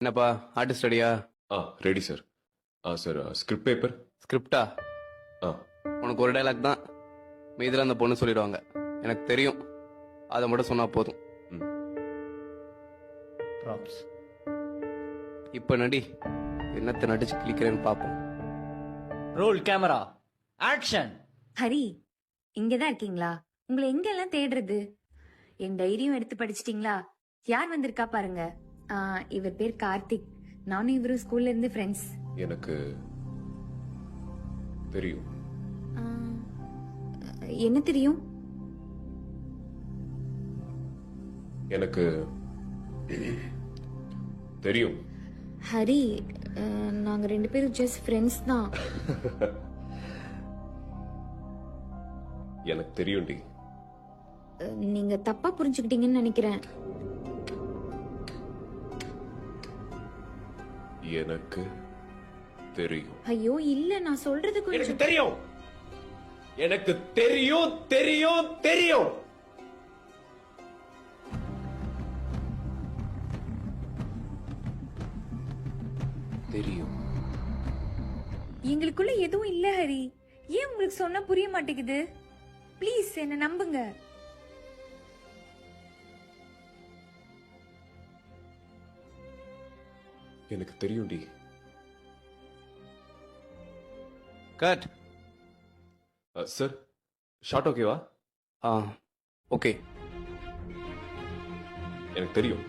என்னப்பா ஆர்டிஸ்ட் ரெடியா? Ready sir. Sir script paper. ஸ்கிரிப்டா? ஆ உனக்கு ஒரு டைலாக் தான், மீதில் அந்த பொண்ணு சொல்லிடுவாங்க. எனக்கு தெரியும், அதை மட்டும் சொன்னா போதும். ம். ப்ராப்ஸ். இப்ப நடி, என்னத்தை நடிச்சு கிளிக்கிறேன்னு பார்ப்போம். Role camera action. ஹரி, இங்கதான் இருக்கீங்களா? உங்களை எங்கெல்லாம் தேடுறது? என் டைரியும் எடுத்து படிச்சிட்டீங்களா? யார் வந்திருக்கா பாருங்க. இவர் பேர் கார்த்திக். நானும் இவரும் ஸ்கூல்ல இருந்து ஃப்ரெண்ட்ஸ். எனக்கு தெரியும். என்ன தெரியும்? எனக்கு தெரியும். ஹரி, நாங்க ரெண்டு பேரும் ஜஸ்ட் ஃப்ரெண்ட்ஸ் தான். எனக்கு தெரியும்டி. நீங்க தப்பா புரிஞ்சுக்கிட்டீங்கன்னு நினைக்கிறேன். எனக்கு தெரியும். ஐயோ இல்ல, நான் சொல்றது எனக்கு கொஞ்சம். தெரியும். எனக்கு தெரியும் தெரியும் தெரியும். தெரியும். எங்களுக்குள்ள எதுவும் இல்ல ஹரி. ஏன் உங்களுக்கு சொன்னா புரிய மாட்டேங்குது? ப்ளீஸ் என்ன நம்புங்க. எனக்கு தெரியும்டி. கட். சார் ஷார்ட் ஓகேவா? ஆ ஓகே. எனக்கு தெரியும்.